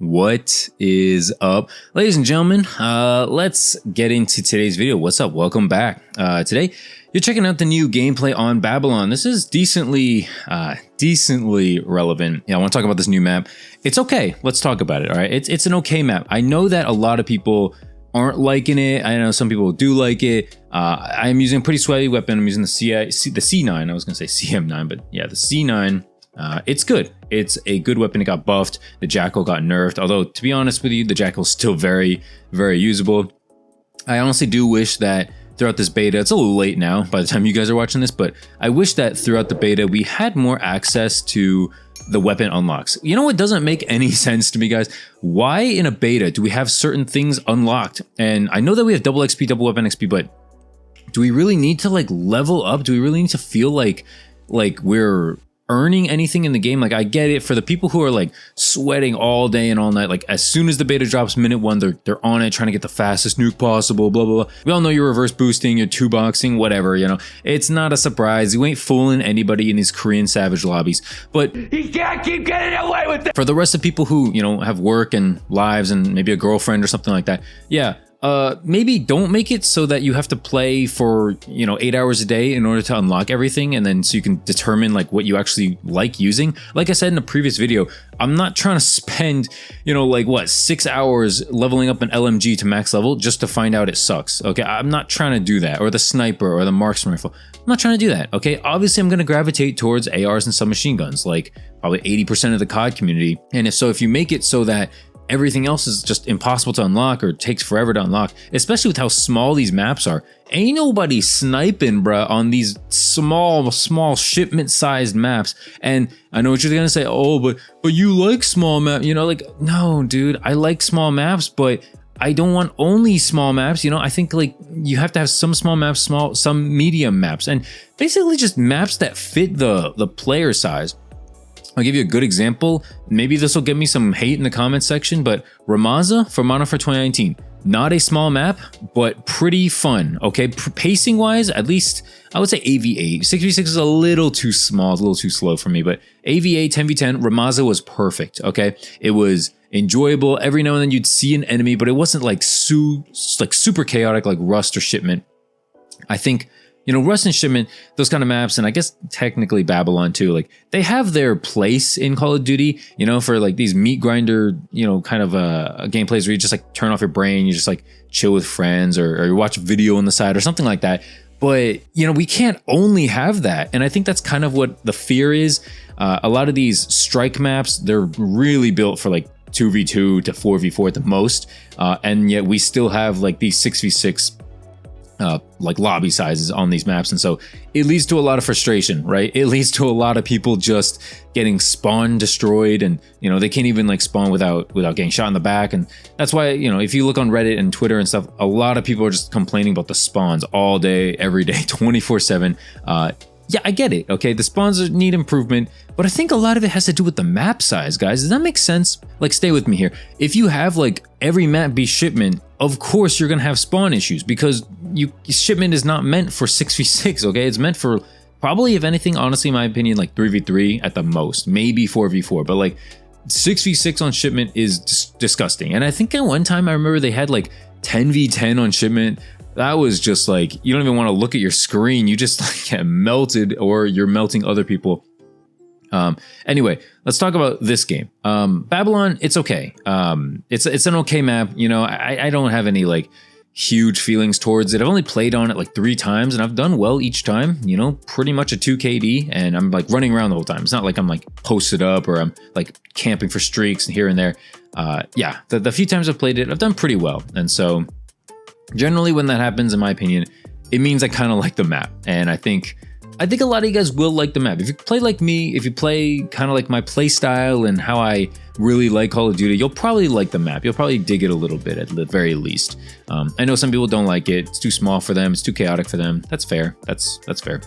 What is up, ladies and gentlemen? Let's get into today's video. What's up? Welcome back. Today you're checking out the new gameplay on Babylon. This is decently relevant. Yeah, I want to talk about this new map. It's okay. Let's talk about it. All right, it's an okay map. I know that a lot of people aren't liking it. I know some people do like it. I'm using a pretty sweaty weapon. I'm using the C9. I was gonna say CM9, but yeah, the C9. It's good. It's a good weapon. It got buffed. The Jackal got nerfed. Although, to be honest with you, the Jackal's still very, very usable. I honestly do wish that throughout this beta, it's a little late now by the time you guys are watching this, but I wish that throughout the beta, we had more access to the weapon unlocks. You know what doesn't make any sense to me, guys? Why in a beta do we have certain things unlocked? And I know that we have double XP, double weapon XP, but do we really need to like level up? Do we really need to feel like we're earning anything in the game? Like, I get it for the people who are like sweating all day and all night, like as soon as the beta drops minute one, they're on it trying to get the fastest nuke possible, blah blah blah. We all know you're reverse boosting, you're two boxing, whatever, you know. It's not a surprise. You ain't fooling anybody in these Korean savage lobbies, but he can't keep getting away with it. For the rest of people who, you know, have work and lives and maybe a girlfriend or something like that, yeah, maybe don't make it so that you have to play for, you know, 8 hours a day in order to unlock everything, and then so you can determine like what you actually like using. Like I said in the previous video, I'm not trying to spend, you know, like what, 6 hours leveling up an LMG to max level just to find out it sucks. Okay, I'm not trying to do that, or the sniper or the marksman rifle. I'm not trying to do that. Okay, obviously I'm going to gravitate towards ARs and submachine guns, like probably 80% of the COD community. And if you make it so that everything else is just impossible to unlock or takes forever to unlock, especially with how small these maps are. Ain't nobody sniping, bruh, on these small shipment-sized maps. And I know what you're gonna say, oh, but you like small maps, you know, like, no, dude, I like small maps, but I don't want only small maps, you know. I think like you have to have some small maps, some medium maps, and basically just maps that fit the player size. I'll give you a good example. Maybe this will get me some hate in the comments section, but Ramaza for Modern Warfare 2019. Not a small map, but pretty fun, okay? Pacing wise, at least I would say AV8. 6v6 is a little too small, it's a little too slow for me, but AV8, 10v10, Ramaza was perfect, okay? It was enjoyable. Every now and then you'd see an enemy, but it wasn't like super chaotic like Rust or Shipment. I think, you know, Rust and Shipment, those kind of maps, and I guess technically Babylon too, like they have their place in Call of Duty, you know, for like these meat grinder, you know, kind of gameplays where you just like turn off your brain, you just like chill with friends, or you watch a video on the side or something like that. But, you know, we can't only have that. And I think that's kind of what the fear is. A lot of these strike maps, they're really built for like 2v2 to 4v4 at the most. And yet we still have like these 6v6 like lobby sizes on these maps, and so it leads to a lot of frustration, right? It leads to a lot of people just getting spawn destroyed, and you know, they can't even like spawn without getting shot in the back. And that's why, you know, if you look on Reddit and Twitter and stuff, a lot of people are just complaining about the spawns all day, every day, 24/7. Yeah, I get it. Okay, the spawns need improvement, but I think a lot of it has to do with the map size, guys. Does that make sense? Like, stay with me here. If you have like every map be Shipment, of course you're gonna have spawn issues, because Shipment is not meant for 6v6. Okay, it's meant for probably, if anything, honestly, in my opinion, like 3v3 at the most, maybe 4v4. But like 6v6 on Shipment is disgusting. And I think at one time I remember they had like 10v10 on Shipment. That was just like, you don't even want to look at your screen. You just like get melted, or you're melting other people. Anyway, let's talk about this game. Babylon, it's okay. It's an okay map. You know, I don't have any like huge feelings towards it. I've only played on it like 3 times, and I've done well each time, you know, pretty much a 2 KD, and I'm like running around the whole time. It's not like I'm like posted up or I'm like camping for streaks here and there. Yeah, the few times I've played it, I've done pretty well. And so generally when that happens, in my opinion, it means I kind of like the map. And I think a lot of you guys will like the map. If you play like me, if you play kind of like my play style and how I really like Call of Duty, you'll probably like the map. You'll probably dig it a little bit at the very least. I know some people don't like it. It's too small for them. It's too chaotic for them. That's fair. That's fair.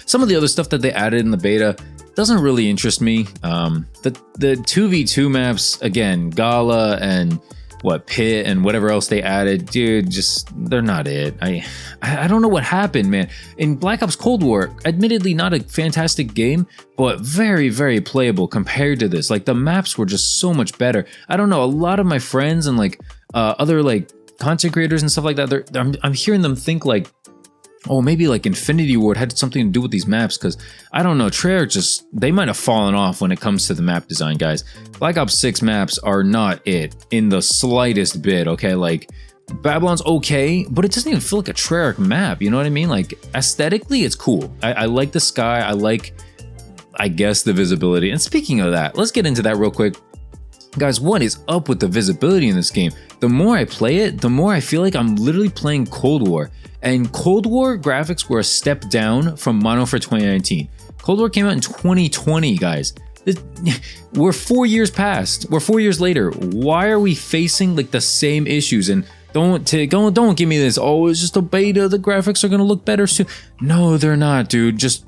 Some of the other stuff that they added in the beta doesn't really interest me. The 2v2 maps, again, Gala and what Pit and whatever else they added, dude, just they're not it. I don't know what happened, man. In Black Ops Cold War, admittedly not a fantastic game, but very, very playable compared to this. Like the maps were just so much better. I don't know, a lot of my friends and like other like content creators and stuff like that, I'm hearing them think like, oh, maybe like Infinity Ward had something to do with these maps, because I don't know, Treyarch just, they might have fallen off when it comes to the map design, guys. Black Ops 6 maps are not it in the slightest bit, okay? Like, Babylon's okay, but it doesn't even feel like a Treyarch map, you know what I mean? Like, aesthetically, it's cool. I like the sky, I like, I guess, the visibility. And speaking of that, let's get into that real quick. Guys, what is up with the visibility in this game? The more I play it, the more I feel like I'm literally playing Cold War. And Cold War graphics were a step down from Modern Warfare 2019. Cold War came out in 2020, guys. We're 4 years past. We're 4 years later. Why are we facing like the same issues? And don't give me this, oh, it's just a beta, the graphics are gonna look better soon. No, they're not, dude. Just,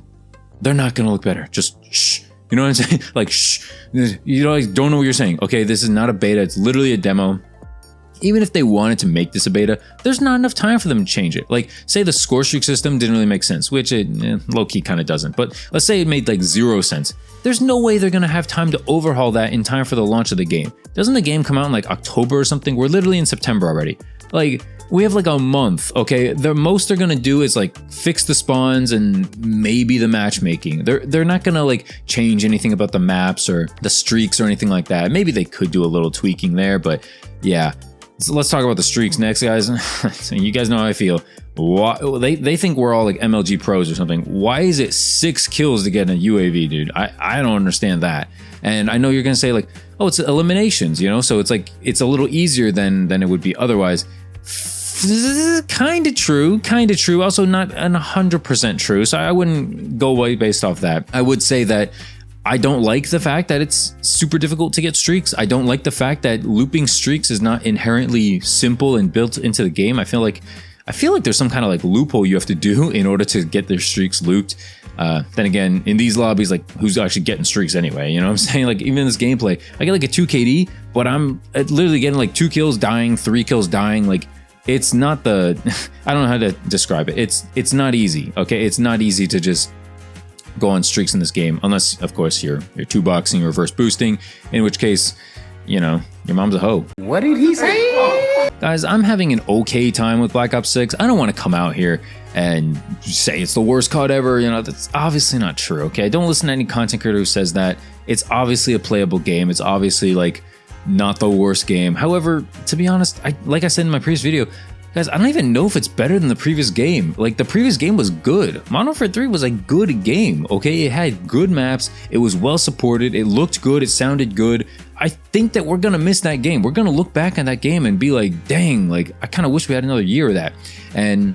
they're not gonna look better. Just shh. You know what I'm saying? Like, shh. You know, I don't know what you're saying. Okay, this is not a beta. It's literally a demo. Even if they wanted to make this a beta, there's not enough time for them to change it. Like, say the Scorestreak system didn't really make sense, which it low-key kind of doesn't. But let's say it made like 0 sense. There's no way they're gonna have time to overhaul that in time for the launch of the game. Doesn't the game come out in like October or something? We're literally in September already. Like, we have like a month, okay? The most they're gonna do is like fix the spawns and maybe the matchmaking. They're not gonna like change anything about the maps or the streaks or anything like that. Maybe they could do a little tweaking there, but yeah. So let's talk about the streaks next, guys. So you guys know how I feel. Why, they think we're all like MLG pros or something. Why is it 6 kills to get in a UAV, dude? I don't understand that. And I know you're gonna say like, oh, it's eliminations, you know? So it's like, it's a little easier than it would be otherwise. Kind of true. Also not 100% true. So I wouldn't go away based off that. I would say that I don't like the fact that it's super difficult to get streaks. I don't like the fact that looping streaks is not inherently simple and built into the game. I feel like there's some kind of like loophole you have to do in order to get their streaks looped. Then again, in these lobbies, like, who's actually getting streaks anyway? You know what I'm saying? Like, even in this gameplay, I get like a 2 KD, but I'm literally getting like 2 kills dying, 3 kills dying. Like, it's not the, I don't know how to describe it. It's not easy, okay? It's not easy to just go on streaks in this game, unless, of course, you're 2-boxing, reverse boosting, in which case, you know, your mom's a hoe. What did he say? Guys, I'm having an okay time with Black Ops 6. I don't want to come out here and say it's the worst COD ever. You know, that's obviously not true, okay? Don't listen to any content creator who says that. It's obviously a playable game. It's obviously, like, not the worst game. However, to be honest, like I said in my previous video, guys, I don't even know if it's better than the previous game. Like, the previous game was good. Modern Warfare 3 was a good game, okay? It had good maps, it was well supported, it looked good, it sounded good. I think that we're gonna miss that game. We're gonna look back on that game and be like, dang, like, I kind of wish we had another year of that. And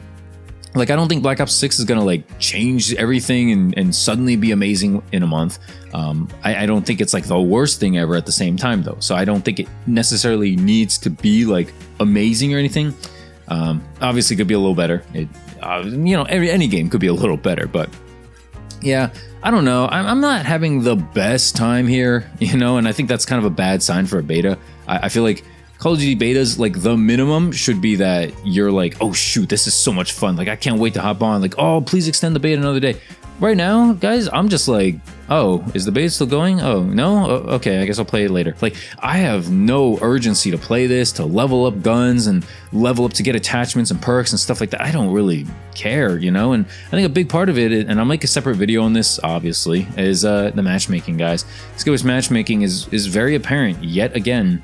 like, I don't think Black Ops 6 is gonna like change everything and suddenly be amazing in a month. I don't think it's like the worst thing ever at the same time though. So I don't think it necessarily needs to be like amazing or anything. Obviously could be a little better. You know, any game could be a little better, but yeah, I don't know. I'm not having the best time here, you know, and I think that's kind of a bad sign for a beta. I feel like Call of Duty betas, like, the minimum should be that you're like, oh shoot, this is so much fun. Like, I can't wait to hop on. Like, oh, please extend the beta another day. Right now, guys, I'm just like, oh, is the beta still going? Oh, no? Okay, I guess I'll play it later. Like, I have no urgency to play this, to level up guns and level up to get attachments and perks and stuff like that. I don't really care, you know? And I think a big part of it, and I'll make a separate video on this, obviously, is the matchmaking, guys. Scorestreak matchmaking is very apparent, yet again.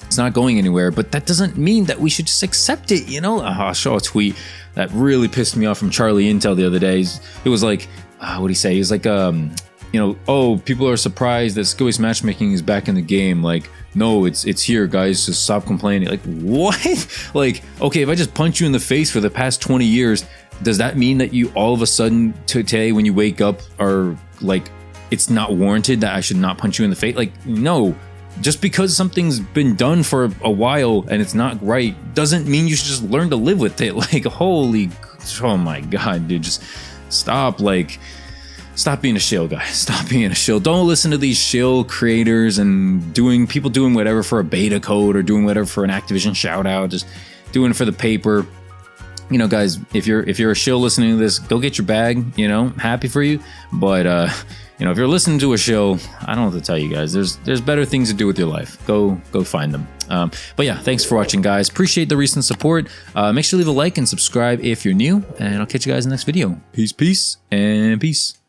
It's not going anywhere, but that doesn't mean that we should just accept it, you know? I saw a tweet that really pissed me off from Charlie Intel the other day. It was like, what did he say? He was like, you know, oh, people are surprised that Scorestreak matchmaking is back in the game. Like, no, it's here, guys. Just stop complaining. Like, what? Like, okay, if I just punch you in the face for the past 20 years, does that mean that you all of a sudden today when you wake up are like, it's not warranted that I should not punch you in the face? Like, no. Just because something's been done for a while and it's not right doesn't mean you should just learn to live with it. Like, holy, oh my god, dude, just stop. Like, stop being a shill, guys. Stop being a shill. Don't listen to these shill creators and people doing whatever for a beta code or doing whatever for an Activision shout out, just doing it for the paper. You know, guys, if you're a shill listening to this, go get your bag, you know, happy for you. But, you know, if you're listening to a shill, I don't know what to tell you guys. There's better things to do with your life. Go find them. But yeah, thanks for watching, guys. Appreciate the recent support. Make sure to leave a like and subscribe if you're new, and I'll catch you guys in the next video. Peace, and peace.